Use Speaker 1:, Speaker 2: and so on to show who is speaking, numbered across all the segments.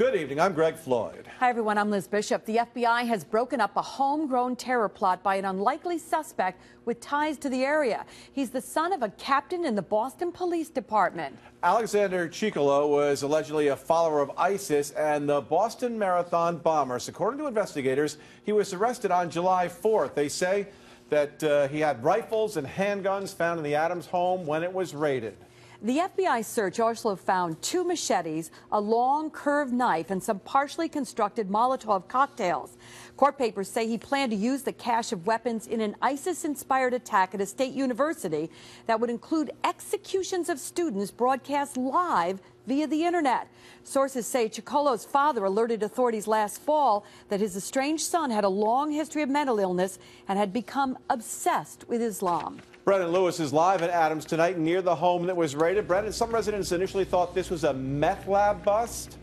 Speaker 1: Good evening. I'm Greg Floyd.
Speaker 2: Hi, everyone. I'm Liz Bishop. The FBI has broken up a homegrown terror plot by an unlikely suspect with ties to the area. He's the son of a captain in the Boston Police Department.
Speaker 1: Alexander Ciccolo was allegedly a follower of ISIS and the Boston Marathon bombers. According to investigators, he was arrested on July 4th. They say that he had rifles and handguns found in the Adams home when it was raided.
Speaker 2: The FBI search also found 2 machetes, a long curved knife, and some partially constructed Molotov cocktails. Court papers say he planned to use the cache of weapons in an ISIS-inspired attack at a state university that would include executions of students broadcast live via the internet. Sources say Ciccolo's father alerted authorities last fall that his estranged son had a long history of mental illness and had become obsessed with Islam.
Speaker 1: Brennan Lewis is live at Adams tonight near the home that was raided. Brennan, some residents initially thought this was a meth lab bust.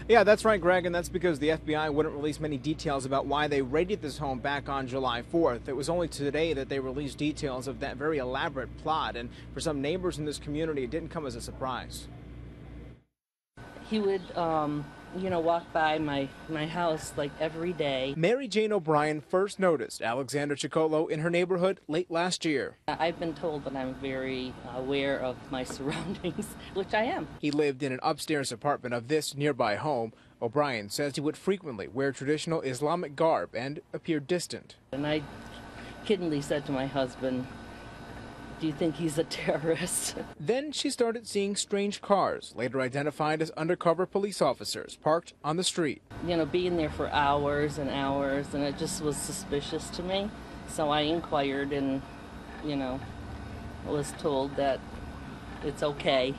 Speaker 3: Yeah, that's right, Greg, and that's because the FBI wouldn't release many details about why they raided this home back on July 4th. It was only today that they released details of that very elaborate plot, and for some neighbors in this community, it didn't come as a surprise.
Speaker 4: He would, walk by my house like every day.
Speaker 3: Mary Jane O'Brien first noticed Alexander Ciccolo in her neighborhood late last year.
Speaker 4: I've been told that I'm very aware of my surroundings, which I am.
Speaker 3: He lived in an upstairs apartment of this nearby home. O'Brien says he would frequently wear traditional Islamic garb and appear distant.
Speaker 4: And I kiddingly said to my husband, "Do you think he's a terrorist?"
Speaker 3: Then she started seeing strange cars, later identified as undercover police officers, parked on the street.
Speaker 4: Being there for hours and hours, and it just was suspicious to me. So I inquired and, was told that it's okay.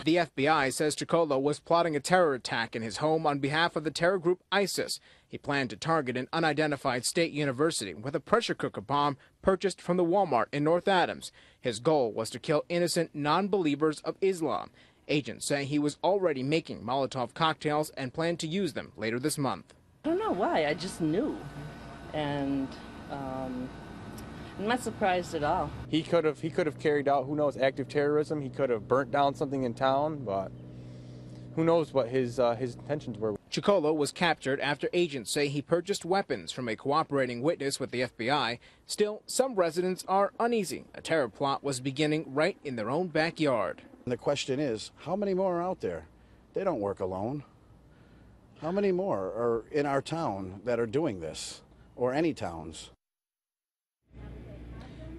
Speaker 3: The FBI says Ciccolo was plotting a terror attack in his home on behalf of the terror group ISIS. He planned to target an unidentified state university with a pressure cooker bomb purchased from the Walmart in North Adams. His goal was to kill innocent non-believers of Islam. Agents say he was already making Molotov cocktails and planned to use them later this month.
Speaker 4: I don't know why, I just knew. And I'm not surprised at all.
Speaker 5: He could have carried out, who knows, active terrorism. He could have burnt down something in town, but who knows what his intentions were.
Speaker 3: Ciccolo was captured after agents say he purchased weapons from a cooperating witness with the FBI. Still, some residents are uneasy. A terror plot was beginning right in their own backyard.
Speaker 6: The question is, how many more are out there? They don't work alone. How many more are in our town that are doing this, or any towns?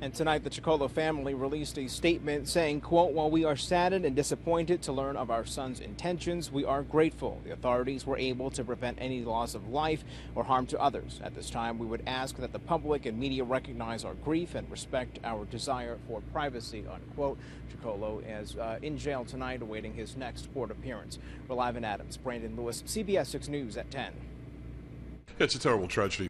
Speaker 3: And tonight, the Ciccolo family released a statement saying, quote, "While we are saddened and disappointed to learn of our son's intentions, we are grateful the authorities were able to prevent any loss of life or harm to others. At this time, we would ask that the public and media recognize our grief and respect our desire for privacy," unquote. Ciccolo is in jail tonight awaiting his next court appearance. We're live in Adams. Brandon Lewis, CBS 6 News at 10.
Speaker 7: It's a terrible tragedy.